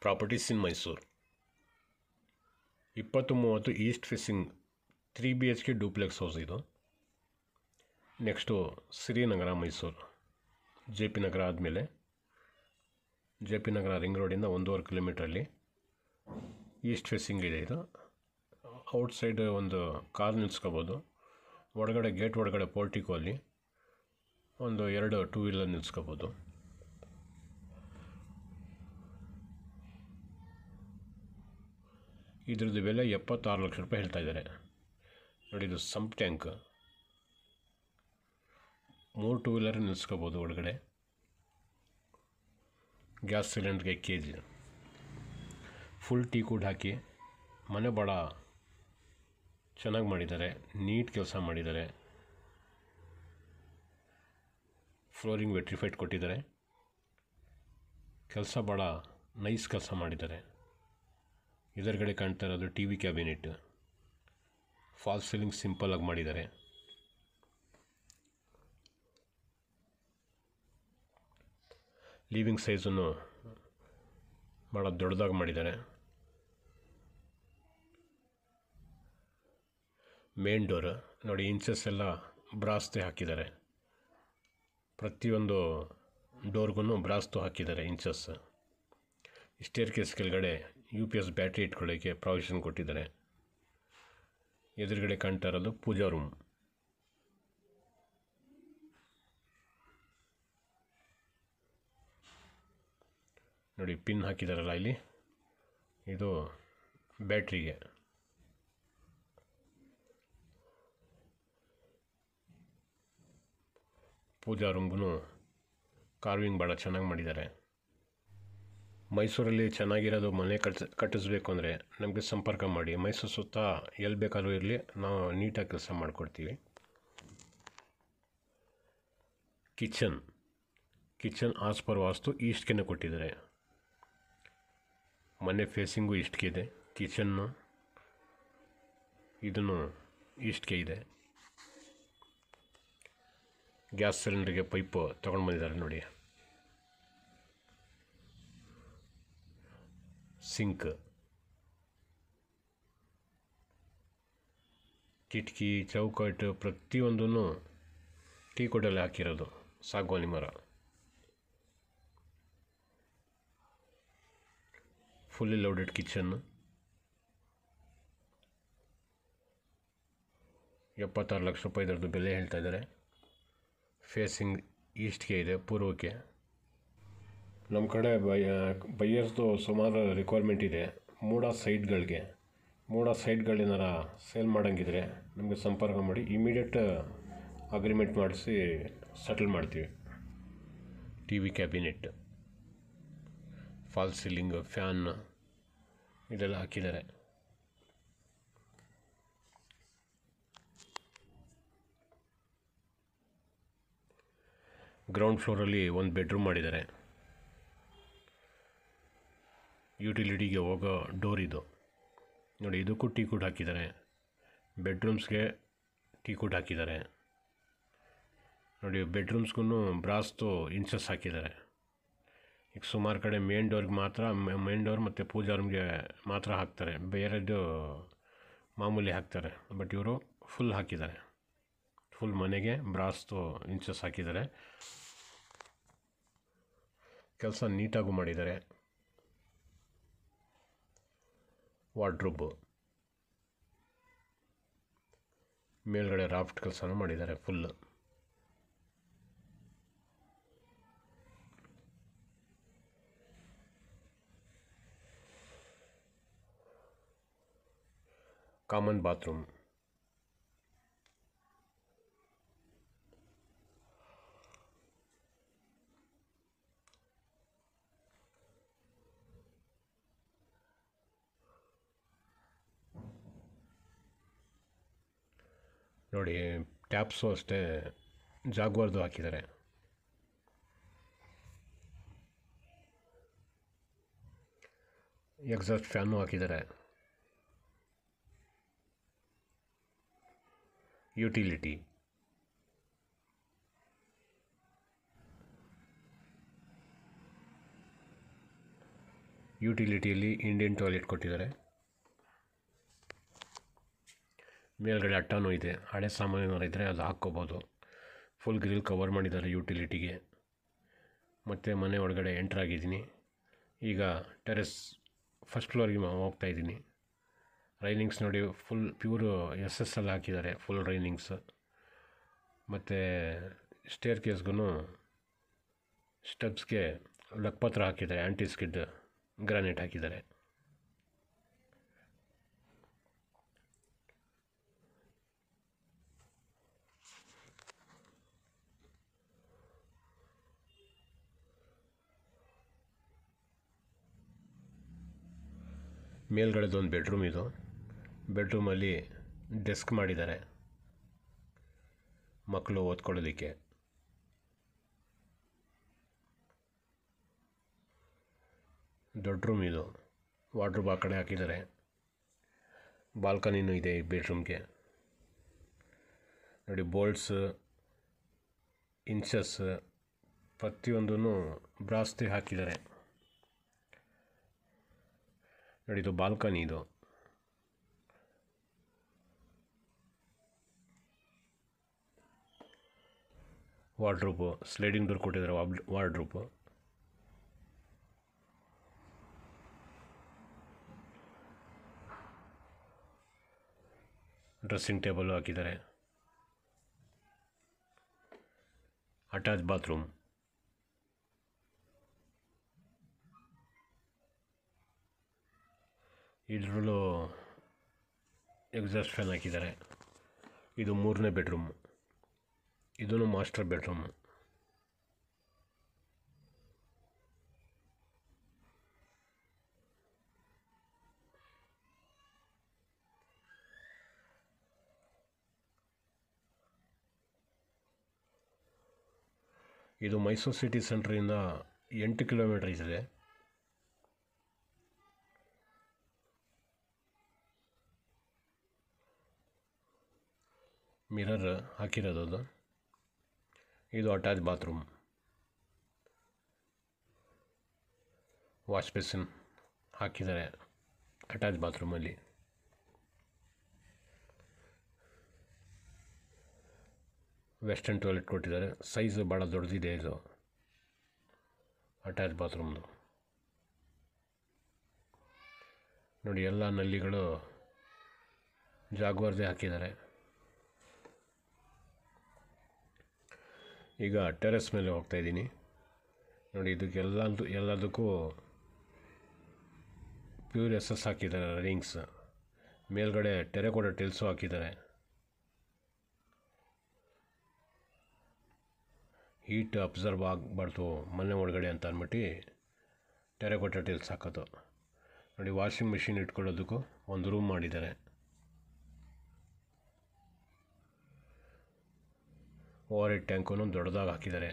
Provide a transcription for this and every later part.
Properties in Mysuru. 20-30 east facing 3 BHK duplex house ಇದು. Next Srinagar Mysuru, J P Nagar ಆದಮೇಲೆ J P ನಗರ ring ರೋಡಿಂದ 1.5 ಕಿಲೋಮೀಟ್ರಲ್ಲಿ East facing ಇದೆ ಇದು. ಔಟ್ಸೈಡ್ ಒಂದು ಕಾರ್ ನಿಲ್ಸ್ಕೋಬೋದು. ಒಳಗಡೆ ಗೇಟ್ ಒಳಗಡೆ ಪೋರ್ಟಿಕೋ ಅಲ್ಲಿ ಒಂದು 2 ಟೂ ವೀಲರ್ ನಿಲ್ಸ್ಕೋಬೋದು. ಇದ್ರದ್ದು ಬೆಲೆ 76 ಲಕ್ಷ ರೂಪಾಯಿ ಹೇಳ್ತಾ ಇದ್ದಾರೆ. ನೋಡಿ, ಇದು ಸಂಪ್ ಟ್ಯಾಂಕ್, 3 ಟೂ ವೀಲರ್ ನಿಲ್ಸ್ಕೋಬೋದು ಒಳಗಡೆ. ಗ್ಯಾಸ್ ಸಿಲಿಂಡ್ರಿಗೆ KG. ಫುಲ್ ಟೀ ಕೂಡ ಹಾಕಿ ಮನೆ ಭಾಳ ಚೆನ್ನಾಗಿ ಮಾಡಿದ್ದಾರೆ, ನೀಟ್ ಕೆಲಸ ಮಾಡಿದ್ದಾರೆ. ಫ್ಲೋರಿಂಗ್ ವೆಟ್ರಿಫೈಡ್ ಕೊಟ್ಟಿದ್ದಾರೆ. ಕೆಲಸ ಭಾಳ ನೈಸ್ ಕೆಲಸ ಮಾಡಿದ್ದಾರೆ. ಇದರಗಡೆ ಕಾಣ್ತಾ ಇರೋದು TV ಕ್ಯಾಬಿನೆಟ್. ಫಾಲ್ಸ್ ಸೀಲಿಂಗ್ ಸಿಂಪಲಾಗಿ ಮಾಡಿದ್ದಾರೆ. ಲಿವಿಂಗ್ ಸೈಜನ್ನು ಭಾಳ ದೊಡ್ಡದಾಗಿ ಮಾಡಿದ್ದಾರೆ. ಮೇನ್ ಡೋರ್ ನೋಡಿ, ಇಂಚಸ್ ಎಲ್ಲ ಬ್ರಾಸ್ತೆ ಹಾಕಿದ್ದಾರೆ. ಪ್ರತಿಯೊಂದು ಡೋರ್ಗೂ ಬ್ರಾಸ್ತು ಹಾಕಿದ್ದಾರೆ ಇಂಚಸ್. ಸ್ಟೇರ್ ಕೇಸ್ ಕೆಳಗಡೆ UPS ಬ್ಯಾಟ್ರಿ ಇಟ್ಕೊಳ್ಳೋಕ್ಕೆ ಪ್ರಾವಿಷನ್ ಕೊಟ್ಟಿದ್ದಾರೆ. ಎದುರುಗಡೆ ಕಾಣ್ತಾ ಇರೋದು ಪೂಜಾ ರೂಮ್. ನೋಡಿ, ಪಿನ್ ಹಾಕಿದಾರಲ್ಲ ಇಲ್ಲಿ, ಇದು ಬ್ಯಾಟ್ರಿಗೆ. ಪೂಜಾ ರೂಮ್ಗೂ ಕಾರ್ವಿಂಗ್ ಭಾಳ ಚೆನ್ನಾಗಿ ಮಾಡಿದ್ದಾರೆ. ಮೈಸೂರಲ್ಲಿ ಚೆನ್ನಾಗಿರೋದು ಮನೆ ಕಟ್ಟಿಸ್ಬೇಕು ಅಂದರೆ ನಮಗೆ ಸಂಪರ್ಕ ಮಾಡಿ. ಮೈಸೂರು ಸುತ್ತ ಎಲ್ಲಿ ಬೇಕಾದ್ರೂ ಇರಲಿ, ನಾವು ನೀಟಾಗಿ ಕೆಲಸ ಮಾಡಿಕೊಡ್ತೀವಿ. ಕಿಚನ್ ಆಸ್ ಪರ್ ವಾಸ್ತು ಈಸ್ಟ್ಗೆ ಕೊಟ್ಟಿದ್ದಾರೆ. ಮನೆ ಫೇಸಿಂಗು ಈಸ್ಟ್ಗೆ ಇದೆ. ಕಿಚನ್ನು ಇದನ್ನು ಈಸ್ಟ್ಗೆ ಇದೆ. ಗ್ಯಾಸ್ ಸಿಲಿಂಡ್ರಿಗೆ ಪೈಪು ತೊಗೊಂಡು ಬಂದಿದ್ದಾರೆ ನೋಡಿ. ಸಿಂಕ್, ಕಿಟಕಿ, ಚೌಕಟ್ಟು ಪ್ರತಿಯೊಂದೂ ಟೀ ಕೊಡಲ್ಲಿ ಹಾಕಿರೋದು, ಸಾಗವಾನಿ ಮರ. Fully loaded kitchen. 76 ಲಕ್ಷ ರೂಪಾಯಿ ಇದರದ್ದು ಬೆಲೆ ಹೇಳ್ತಾ ಇದ್ದಾರೆ. ಫೇಸಿಂಗ್ ಈಸ್ಟ್ಗೆ ಇದೆ, ಪೂರ್ವಕ್ಕೆ. ನಮ್ಮ ಕಡೆ ಬೈಯರ್ಸ್ದು ಸುಮಾರು ರಿಕ್ವೈರ್ಮೆಂಟ್ ಇದೆ. ಮೂಡ ಸೈಟ್ಗಳೇನಾರ ಸೇಲ್ ಮಾಡೋಂಗಿದ್ರೆ ನಮಗೆ ಸಂಪರ್ಕ ಮಾಡಿ. ಇಮಿಡಿಯೇಟ್ ಅಗ್ರಿಮೆಂಟ್ ಮಾಡಿಸಿ ಸೆಟಲ್ ಮಾಡ್ತೀವಿ. TV cabinet, falls ceiling, fan ಇದೆಲ್ಲ ಹಾಕಿದ್ದಾರೆ. ಗ್ರೌಂಡ್ ಫ್ಲೋರಲ್ಲಿ ಒಂದು ಬೆಡ್ರೂಮ್ ಮಾಡಿದ್ದಾರೆ. ಯುಟಿಲಿಟಿಗೆ ಹೋಗೋ ಡೋರ್ ಇದು ನೋಡಿ. ಇದಕ್ಕೂ ಟೀ ಕುಡ್ ಹಾಕಿದ್ದಾರೆ. ಬೆಡ್ರೂಮ್ಸ್ಗೆ ಟೀ ಕುಡ್ ಹಾಕಿದ್ದಾರೆ ನೋಡಿ. ಬೆಡ್ರೂಮ್ಸ್ಗೂ ಬ್ರಾಸ್ತು ಇಂಚಸ್ ಹಾಕಿದ್ದಾರೆ. ಈಗ ಸುಮಾರು ಕಡೆ ಮೇನ್ ಡೋರ್ ಮತ್ತು ಪೂಜಾ ರೂಮ್ಗೆ ಮಾತ್ರ ಹಾಕ್ತಾರೆ, ಬೇರೆದು ಮಾಮೂಲಿ ಹಾಕ್ತಾರೆ. ಬಟ್ ಇವರು ಫುಲ್ ಹಾಕಿದ್ದಾರೆ. ಫುಲ್ ಮನೆಗೆ ಬ್ರಾಸ್ತು ಇಂಚಸ್ ಹಾಕಿದ್ದಾರೆ. ಕೆಲಸ ನೀಟಾಗೂ ಮಾಡಿದ್ದಾರೆ. ವಾರ್ಡ್ರೋಬ್ ಮೇಲ್ಗಡೆ ರಾಫ್ಟ್ ಕೆಲಸನೂ ಮಾಡಿದ್ದಾರೆ ಫುಲ್. ಕಾಮನ್ ಬಾತ್ರೂಮ್, ನೋಡಿ. ಟ್ಯಾಪ್ಸು ಅಷ್ಟೇ ಜಾಗ್ವಾರ್ದು ಹಾಕಿದ್ದಾರೆ. ಎಕ್ಸಾಸ್ಟ್ ಫ್ಯಾನು ಹಾಕಿದ್ದಾರೆ. ಯುಟಿಲಿಟಿ, ಯುಟಿಲಿಟಿಯಲ್ಲಿ ಇಂಡಿಯನ್ ಟಾಯ್ಲೆಟ್ ಕೊಟ್ಟಿದ್ದಾರೆ. ಮೇಲ್ಗಡೆ ಅಟ್ಟಾನೂ ಇದೆ, ಹಳೆ ಸಾಮಾನು ಏನಾರು ಇದ್ದರೆ ಅದು ಹಾಕ್ಕೋಬೋದು. ಫುಲ್ ಗ್ರಿಲ್ ಕವರ್ ಮಾಡಿದ್ದಾರೆ ಯುಟಿಲಿಟಿಗೆ. ಮತ್ತು ಮನೆ ಒಳಗಡೆ ಎಂಟ್ರಾಗಿದ್ದೀನಿ. ಈಗ ಟೆರೆಸ್ ಫಸ್ಟ್ ಫ್ಲೋರಿಗೆ ಹೋಗ್ತಾಯಿದ್ದೀನಿ. ರೈಲಿಂಗ್ಸ್ ನೋಡಿ ಫುಲ್ ಪ್ಯೂರು SSL ಹಾಕಿದ್ದಾರೆ, ಫುಲ್ ರೈಲಿಂಗ್ಸ್. ಮತ್ತು ಸ್ಟೇರ್ ಕೇಸ್ಗೂ ಸ್ಟೆಪ್ಸ್ಗೆ ಲಕ್ಪತ್ರ ಹಾಕಿದ್ದಾರೆ, ಆ್ಯಂಟಿ ಸ್ಕಿಡ್ ಗ್ರಾನೈಟ್ ಹಾಕಿದ್ದಾರೆ. ಮೇಲ್ಗಡೆದೊಂದು ಬೆಡ್ರೂಮ್ ಇದು. ಬೆಡ್ರೂಮಲ್ಲಿ ಡೆಸ್ಕ್ ಮಾಡಿದ್ದಾರೆ ಮಕ್ಕಳು ಓದ್ಕೊಳ್ಳೋದಕ್ಕೆ. ದೊಡ್ಡ ರೂಮ್ ಇದು. ವಾರ್ಡ್ರೋಬ್ ಆ ಕಡೆ ಹಾಕಿದ್ದಾರೆ. ಬಾಲ್ಕನಿನೂ ಇದೆ ಈ ಬೆಡ್ರೂಮ್ಗೆ. ನೋಡಿ ಬೋಲ್ಟ್ಸ್, ಇಂಚಸ್ ಪ್ರತಿಯೊಂದೂ ಬ್ರಾಸ್ತಿ ಹಾಕಿದ್ದಾರೆ. ನೋಡಿ ಇದು ಬಾಲ್ಕನಿ ಇದು. ವಾರ್ಡ್ರೋಬು, ಸ್ಲೈಡಿಂಗ್ ಡೋರ್ ಕೊಟ್ಟಿದ್ದಾರೆ ವಾರ್ಡ್ರೋಬು. ಡ್ರೆಸ್ಸಿಂಗ್ ಟೇಬಲ್ಲು ಹಾಕಿದ್ದಾರೆ. Attach bathroom. ಇದರಲ್ಲೂ ಎಕ್ಸಾಸ್ಟ್ ಫ್ಯಾನ್ ಹಾಕಿದ್ದಾರೆ. ಇದು 3ನೇ ಬೆಡ್ರೂಮ್. ಇದೂ ಮಾಸ್ಟರ್ ಬೆಡ್ರೂಮ್. ಇದು ಮೈಸೂರು ಸಿಟಿ ಸೆಂಟ್ರಿಂದ 8 ಕಿಲೋಮೀಟರ್ ಇದೆ. ಮಿರರ್ ಹಾಕಿರೋದು ಅದು. ಇದು ಅಟ್ಯಾಚ್ ಬಾತ್ರೂಮ್. ವಾಶ್ ಬೇಸಿನ್ ಹಾಕಿದ್ದಾರೆ ಅಟ್ಯಾಚ್ ಬಾತ್ರೂಮಲ್ಲಿ. ವೆಸ್ಟರ್ನ್ ಟಾಯ್ಲೆಟ್ ಕೊಟ್ಟಿದ್ದಾರೆ. ಸೈಜು ಭಾಳ ದೊಡ್ಡದಿದೆ ಇದು ಅಟ್ಯಾಚ್ ಬಾತ್ರೂಮ್ದು. ನೋಡಿ ಎಲ್ಲ ನಲ್ಲಿಗಳು ಜಾಗ್ವಾರ್ದೇ ಹಾಕಿದ್ದಾರೆ. ಈಗ ಟೆರೆಸ್ ಮೇಲೆ ಹೋಗ್ತಾಯಿದ್ದೀನಿ. ನೋಡಿ ಎಲ್ಲದಕ್ಕೂ ಪ್ಯೂರ್ SS ಹಾಕಿದ್ದಾರೆ ರಿಂಗ್ಸ್. ಮೇಲ್ಗಡೆ ಟೆರೆಕೋಟಾ ಟೈಲ್ಸು ಹಾಕಿದ್ದಾರೆ. ಹೀಟ್ ಅಬ್ಸರ್ವ್ ಆಗಬಾರ್ದು ಮನೆ ಒಳಗಡೆ ಅಂತ ಅಂದ್ಬಿಟ್ಟು ಟೆರೆಕೋಟಾ ಟೈಲ್ಸ್ ಹಾಕೋದು. ನೋಡಿ ವಾಷಿಂಗ್ ಮಿಷಿನ್ ಇಟ್ಕೊಳ್ಳೋದಕ್ಕೂ ಒಂದು ರೂಮ್ ಮಾಡಿದ್ದಾರೆ. ಓವರ್ ಹೆಡ್ ಟ್ಯಾಂಕು ದೊಡ್ಡದಾಗಿ ಹಾಕಿದ್ದಾರೆ.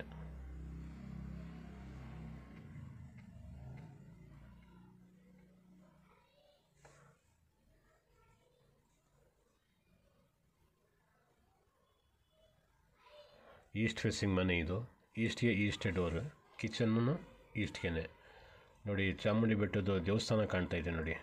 ಈಸ್ಟ್ ಫೇಸಿಂಗ್ ಮನೆ ಇದು. ಈಸ್ಟ್ಗೆ ಡೋರ್. ಕಿಚನ್ನು ಈಸ್ಟ್ಗೆ. ನೋಡಿ ಚಾಮುಂಡಿ ಬೆಟ್ಟದ ದೇವಸ್ಥಾನ ಕಾಣ್ತಾ ಇದೆ ನೋಡಿ.